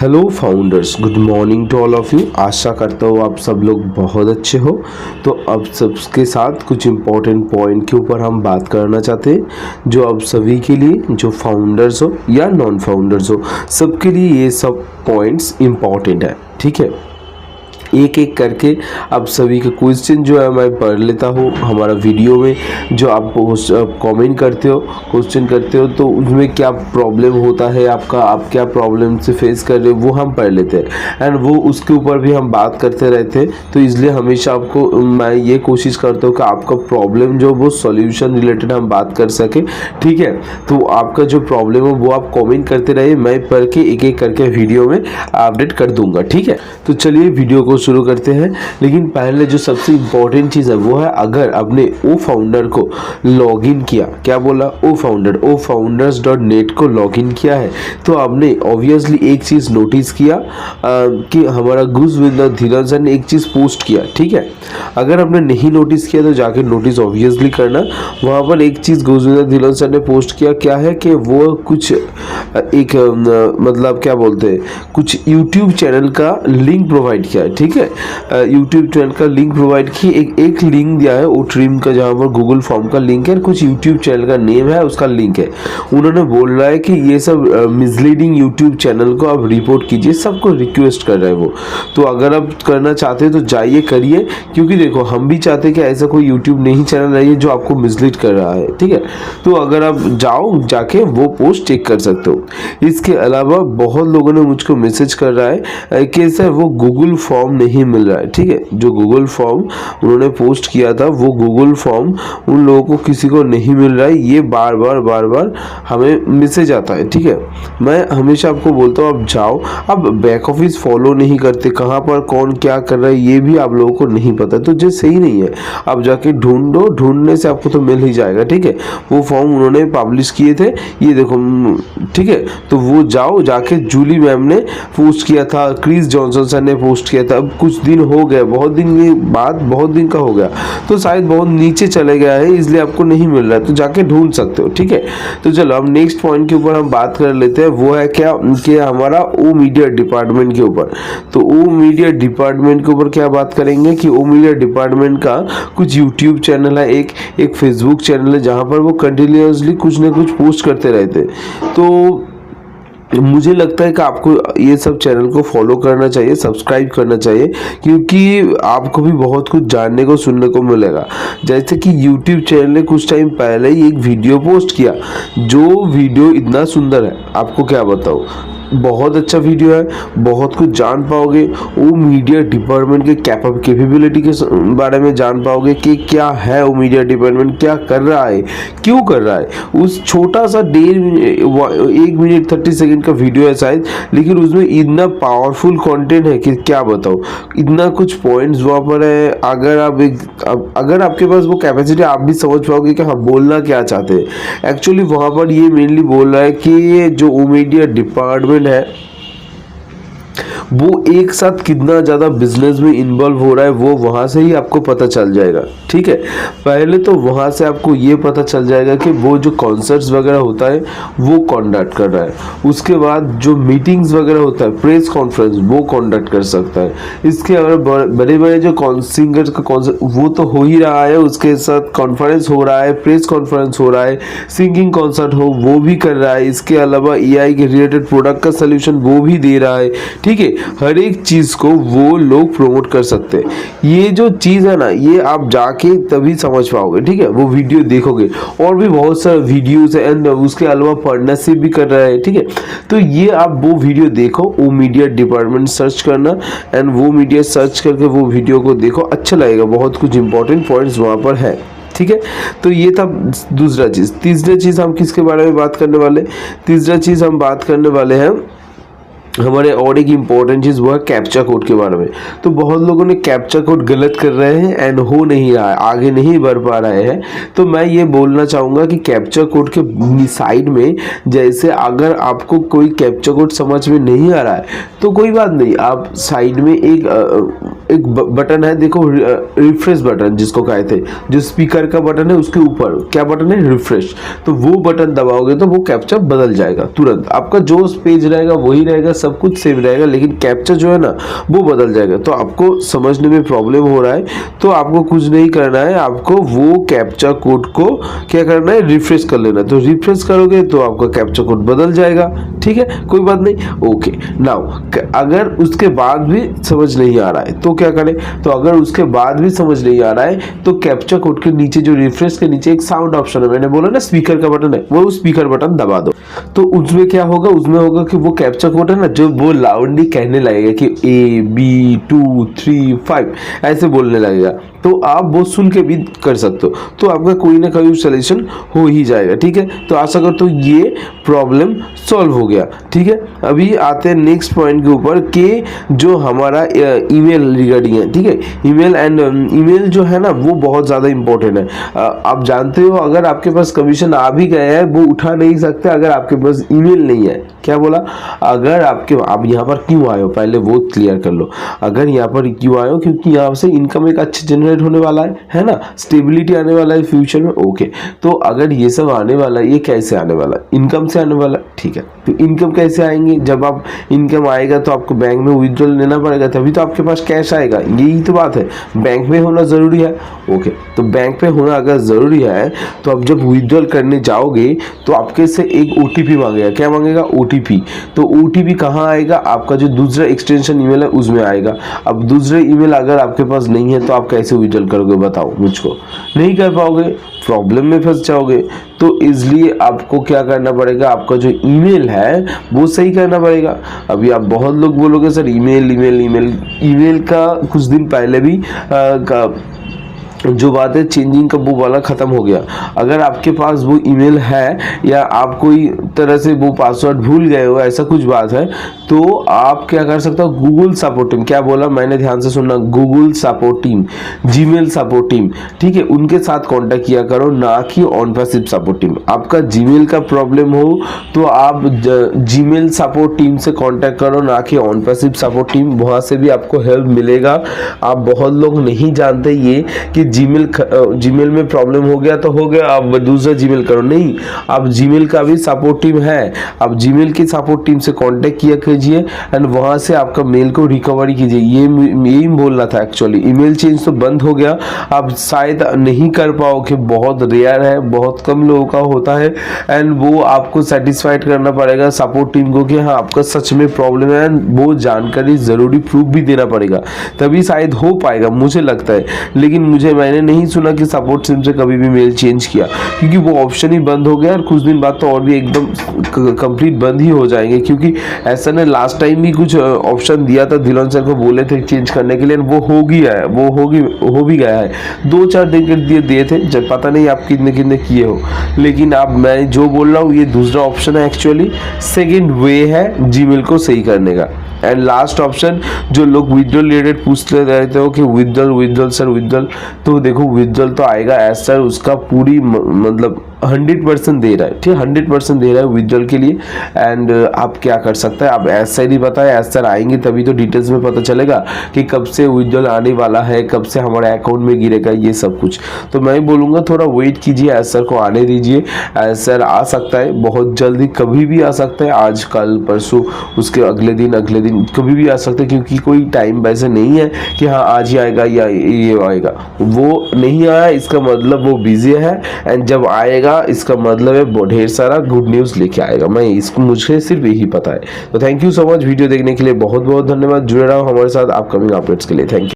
Hello founders, good morning to all of you. आशा करता हूँ आप सब लोग बहुत अच्छे हो। तो अब सबके साथ कुछ इम्पोर्टेंट पॉइंट के ऊपर हम बात करना चाहते हैं, जो अब सभी के लिए, जो फाउंडर्स हो या नॉन फाउंडर्स हो, सबके लिए ये सब पॉइंट्स इम्पॉर्टेंट है। ठीक है, एक एक करके अब सभी के क्वेश्चन जो है मैं पढ़ लेता हूँ हमारा वीडियो में। जो आप कमेंट करते हो, क्वेश्चन करते हो, तो उसमें क्या प्रॉब्लम होता है आपका, आप क्या प्रॉब्लम से फेस कर रहे हो, वो हम पढ़ लेते हैं एंड वो उसके ऊपर भी हम बात करते रहते हैं। तो इसलिए हमेशा आपको मैं ये कोशिश करता हूँ कि आपका प्रॉब्लम जो वो सॉल्यूशन रिलेटेड हम बात कर सके। ठीक है, तो आपका जो प्रॉब्लम है वो आप कमेंट करते रहिए, मैं पढ़ के एक एक करके वीडियो में अपडेट कर दूंगा। ठीक है, तो चलिए वीडियो को शुरू करते हैं। लेकिन पहले जो सबसे इम्पोर्टेंट चीज़ है वो है, अगर आपने ओ फाउंडर को लॉगिन किया, क्या बोला, ओ founders.net को लॉगिन किया है, तो आपने ऑब्वियसली एक चीज़ नोटिस किया कि हमारा गुजविंदर धीरन सर ने एक चीज़ पोस्ट किया। ठीक है, अगर आपने नहीं नोटिस किया तो जाके नोटिस ऑब्वियसली करना। वहाँ पर एक चीज़ गुजविंदर धीरन सर ने पोस्ट किया, क्या है कि वो कुछ एक मतलब क्या बोलते हैं, कुछ यूट्यूब चैनल का लिंक प्रोवाइड किया है। ठीक है, यूट्यूब चैनल का लिंक प्रोवाइड की, एक लिंक दिया है ओ ट्रीम का, जहाँ पर गूगल फॉर्म का लिंक है, कुछ यूट्यूब चैनल का नेम है, उसका लिंक है। उन्होंने बोल रहा है कि ये सब मिसलीडिंग यूट्यूब चैनल को आप रिपोर्ट कीजिए, सबको रिक्वेस्ट कर रहा है वो। तो अगर आप करना चाहते हैं तो जाइए करिए, क्योंकि देखो हम भी चाहते हैं कि ऐसा कोई यूट्यूब नहीं चैनल रही है जो आपको मिसलीड कर रहा है। ठीक है, तो अगर आप जाओ जाके वो पोस्ट चेक कर सकते हो। इसके अलावा बहुत लोगों ने मुझको मैसेज कर रहा है कि सर वो गूगल फॉर्म नहीं मिल रहा है। ठीक है, जो गूगल फॉर्म उन्होंने पोस्ट किया था वो गूगल फॉर्म उन लोगों को किसी को नहीं मिल रहा है, ये बार बार हमें मैसेज आता है। ठीक है, मैं हमेशा आपको बोलता हूँ आप जाओ, अब बैक ऑफिस फॉलो नहीं करते, कहाँ पर कौन क्या कर रहा है ये भी आप लोगों को नहीं पता, तो जो सही नहीं है आप जाके ढूंढो, ढूंढने से आपको तो मिल ही जाएगा। ठीक है, वो फॉर्म उन्होंने पब्लिश किए थे, ये देखो। ठीक है, तो वो जाओ, जाके जूली मैम ने पोस्ट किया था, क्रिस जॉनसन सर ने पोस्ट किया था। अब कुछ दिन हो गए, बहुत दिन के बाद, बहुत दिन का हो गया, तो शायद बहुत नीचे चले गया है, इसलिए आपको नहीं मिल रहा है, तो जाके ढूंढ सकते हो। ठीक है, तो चलो अब नेक्स्ट पॉइंट के ऊपर हम बात कर लेते हैं, वो है क्या कि हमारा ओ मीडिया डिपार्टमेंट के ऊपर। तो ओ मीडिया डिपार्टमेंट के ऊपर क्या बात करेंगे कि ओ मीडिया डिपार्टमेंट का कुछ यूट्यूब चैनल है, एक फेसबुक चैनल है, जहाँ पर वो कंटिन्यूसली कुछ ना कुछ पोस्ट करते रहते। तो मुझे लगता है कि आपको ये सब चैनल को फॉलो करना चाहिए, सब्सक्राइब करना चाहिए, क्योंकि आपको भी बहुत कुछ जानने को, सुनने को मिलेगा। जैसे कि YouTube चैनल ने कुछ टाइम पहले ही एक वीडियो पोस्ट किया, जो वीडियो इतना सुंदर है, आपको क्या बताऊँ, बहुत अच्छा वीडियो है, बहुत कुछ जान पाओगे। वो मीडिया डिपार्टमेंट के कैपेबिलिटी के बारे में जान पाओगे कि क्या है वो मीडिया डिपार्टमेंट, क्या कर रहा है, क्यों कर रहा है। उस छोटा सा 1 मिनट 30 सेकंड का वीडियो है शायद, लेकिन उसमें इतना पावरफुल कंटेंट है कि क्या बताओ, इतना कुछ पॉइंट्स वहाँ पर है। अगर आपके पास वो कैपेसिटी, आप भी समझ पाओगे कि हाँ बोलना क्या चाहते हैं। एक्चुअली वहाँ पर ये मेनली बोल रहा है कि जो वो मीडिया डिपार्टमेंट है वो एक साथ कितना ज़्यादा बिजनेस में इन्वॉल्व हो रहा है, वो वहाँ से ही आपको पता चल जाएगा। ठीक है, पहले तो वहाँ से आपको ये पता चल जाएगा कि वो जो कॉन्सर्ट्स वगैरह होता है वो कंडक्ट कर रहा है, उसके बाद जो मीटिंग्स वगैरह होता है, प्रेस कॉन्फ्रेंस, वो कंडक्ट कर सकता है। इसके अलावा बड़े बड़े जो सिंगर्स का कॉन्सर्ट वो तो हो ही रहा है, उसके साथ कॉन्फ्रेंस हो रहा है, प्रेस कॉन्फ्रेंस हो रहा है, सिंगिंग कॉन्सर्ट हो वो भी कर रहा है। इसके अलावा AI के रिलेटेड प्रोडक्ट का सोल्यूशन वो भी दे रहा है। ठीक है, हर एक चीज को वो लोग प्रमोट कर सकते हैं। ये जो चीज है ना, ये आप जाके तभी समझ पाओगे। ठीक है, वो वीडियो देखोगे, और भी बहुत सारे वीडियोस है एंड उसके अलावा पार्टनरशिप भी कर रहा है। ठीक है, तो ये आप वो वीडियो देखो, वो मीडिया डिपार्टमेंट सर्च करना एंड वो मीडिया सर्च करके वो वीडियो को देखो, अच्छा लगेगा, बहुत कुछ इंपॉर्टेंट पॉइंट्स वहां पर है। ठीक है, तो ये था दूसरा चीज। तीसरा चीज हम किसके बारे में बात करने वाले, तीसरा चीज हम बात करने वाले हैं हमारे और एक इम्पोर्टेंट चीज़, वो है कैप्चा कोड के बारे में। तो बहुत लोगों ने कैप्चा कोड गलत कर रहे हैं एंड हो नहीं रहा है, आगे नहीं बढ़ पा रहे हैं। तो मैं ये बोलना चाहूँगा कि कैप्चा कोड के साइड में, जैसे अगर आपको कोई कैप्चा कोड समझ में नहीं आ रहा है तो कोई बात नहीं, आप साइड में एक बटन है, देखो रिफ्रेश बटन जिसको कहते हैं, जो स्पीकर का बटन है उसके ऊपर क्या बटन है, रिफ्रेश। तो वो बटन दबाओगे तो वो कैप्चा बदल जाएगा तुरंत, आपका जो पेज रहेगा वही रहेगा, सब कुछ सेम रहेगा, लेकिन कैप्चा जो है ना वो बदल जाएगा। तो आपको समझने में प्रॉब्लम हो रहा है तो आपको कुछ नहीं करना है, आपको वो कैप्चा कोड को क्या करना है, रिफ्रेश कर लेना। तो रिफ्रेश करोगे तो आपका कैप्चा कोड बदल जाएगा, ठीक है, कोई बात नहीं। ओके, नाउ अगर उसके बाद भी समझ नहीं आ रहा है तो क्या करें, तो अगर उसके बाद भी समझ नहीं आ रहा है तो कैप्चा कोड के नीचे जो रिफ्रेश के नीचे एक साउंड ऑप्शन है, मैंने बोला ना स्पीकर का बटन है, वो स्पीकर बटन दबा दो। तो उसमें क्या होगा, उसमें होगा कि वो कैप्चा कोड है ना जो वो लाउडली कहने लगेगा कि A B 2 3 5 ऐसे बोलने लगेगा। तो आप वो सुन के भी कर सकते हो, तो आपका कोई ना कोई सोल्यूशन हो ही जाएगा, ठीक है। तो आशा करता हूँ ये प्रॉब्लम सॉल्व हो गया, ठीक है। अभी आते हैं नेक्स्ट पॉइंट के ऊपर कि जो हमारा ईमेल रिगार्डिंग है, ठीक है। ईमेल एंड ईमेल जो है ना वो बहुत ज़्यादा इंपॉर्टेंट है। आप जानते हो अगर आपके पास कमीशन आ भी गया है वो उठा नहीं सकते अगर आपके पास ईमेल नहीं है। क्या बोला, अगर आप यहाँ पर क्यों आए हो पहले वो क्लियर कर लो। अगर यहाँ पर क्यों आए हो, क्योंकि यहाँ से इनकम एक अच्छी जनरेट होने वाला है ना, स्टेबिलिटी आने वाला है फ्यूचर में। ओके, तो अगर ये सब आने वाला है, ये कैसे आने वाला है, इनकम से आने वाला है, ठीक है। तो इनकम कैसे आएंगे, जब आप इनकम आएगा तो आपको बैंक में विड्रॉल लेना पड़ेगा, तभी तो आपके पास कैश आएगा, यही तो बात है। बैंक में होना जरूरी है। ओके, तो बैंक पे होना अगर जरूरी है तो आप जब विड्रॉल करने जाओगे तो आपके से एक OTP मांगेगा। क्या मांगेगा, OTP। तो OTP कहाँ आएगा, आपका जो दूसरा एक्सटेंशन ईमेल है उसमें आएगा। अब दूसरे ईमेल अगर आपके पास नहीं है तो आप कैसे विड्रॉल करोगे, बताओ मुझको, नहीं कर पाओगे, प्रॉब्लम में फंस जाओगे। तो इसलिए आपको क्या करना पड़ेगा, आपका जो ईमेल है वो सही करना पड़ेगा। अभी आप बहुत लोग बोलोगे sir email email email email का कुछ दिन पहले भी जो बात है चेंजिंग का वो वाला खत्म हो गया। अगर आपके पास वो ईमेल है या आप कोई तरह से वो पासवर्ड भूल गए हो, ऐसा कुछ बात है, तो आप क्या कर सकते हो, गूगल सपोर्ट टीम, क्या बोला मैंने, ध्यान से सुनना, Google support team, Gmail support team, ठीक है, उनके साथ कांटेक्ट किया करो, ना कि ऑन पैसिव सपोर्ट टीम। आपका जीमेल का प्रॉब्लम हो तो आप जीमेल सपोर्ट टीम से कांटेक्ट करो, ना कि ऑन पैसिव सपोर्ट टीम, वहां से भी आपको हेल्प मिलेगा। आप बहुत लोग नहीं जानते ये कि जीमेल में प्रॉब्लम हो गया तो हो गया, आप दूसरा जीमेल करो, नहीं, आप जीमेल का भी सपोर्ट टीम है, आप जीमेल की सपोर्ट टीम से कांटेक्ट किया कीजिए एंड वहां से आपका मेल को रिकवरी कीजिए। ये यही बोलना था एक्चुअली। ईमेल चेंज तो बंद हो गया, आप शायद नहीं कर पाओगे, बहुत रेयर है, बहुत कम लोगों का होता है एंड वो आपको सेटिस्फाइड करना पड़ेगा सपोर्ट टीम को कि हाँ आपका सच में प्रॉब्लम है, वो जानकारी जरूरी प्रूफ भी देना पड़ेगा, तभी शायद हो पाएगा, मुझे लगता है। लेकिन मैंने नहीं सुना कि सपोर्ट टीम से कभी भी मेल चेंज किया, क्योंकि वो ऑप्शन ही बंद हो गया और कुछ दिन बाद तो और भी एकदम कंप्लीट बंद ही हो जाएंगे। क्योंकि ऐसा ने लास्ट टाइम भी कुछ ऑप्शन दिया था, धिलोन सर को बोले थे चेंज करने के लिए, वो हो गया है, हो भी गया है, 2-4 दिन के दिए थे, जब पता नहीं आप कितने कितने किए हो। लेकिन अब मैं जो बोल रहा हूँ ये दूसरा ऑप्शन है, एक्चुअली सेकेंड वे है जीमेल को सही करने का। एंड लास्ट ऑप्शन जो लोग विड्रॉल रिलेटेड पूछते रहते हो कि विड्रॉल सर विड्रॉल, तो देखो विड्रॉल तो आएगा एज सर, उसका पूरी मतलब 100% दे रहा है, ठीक है, 100% दे रहा है विड्रॉल के लिए। एंड आप क्या कर सकते हैं, आप एज सर ही बताए, एज सर आएंगे तभी तो डिटेल्स में पता चलेगा कि कब से विड्रॉल आने वाला है, कब से हमारे अकाउंट में गिरेगा, ये सब कुछ। तो मैं बोलूँगा थोड़ा वेट कीजिए, एज सर को आने दीजिए। एज सर आ सकता है बहुत जल्दी, कभी भी आ सकता है, आज कल परसों, उसके अगले दिन कभी भी आ सकता है, क्योंकि कोई टाइम वैसे नहीं है कि हाँ आज ही आएगा या ये आएगा। वो नहीं आया इसका मतलब वो बिजी है, एंड जब आएगा इसका मतलब है ढेर सारा गुड न्यूज़ लेके आएगा। मुझे सिर्फ यही पता है। तो thank you so much video देखने के लिए, बहुत बहुत धन्यवाद। जुड़े रहो हमारे साथ अपकमिंग अपडेट्स के लिए। Thank you.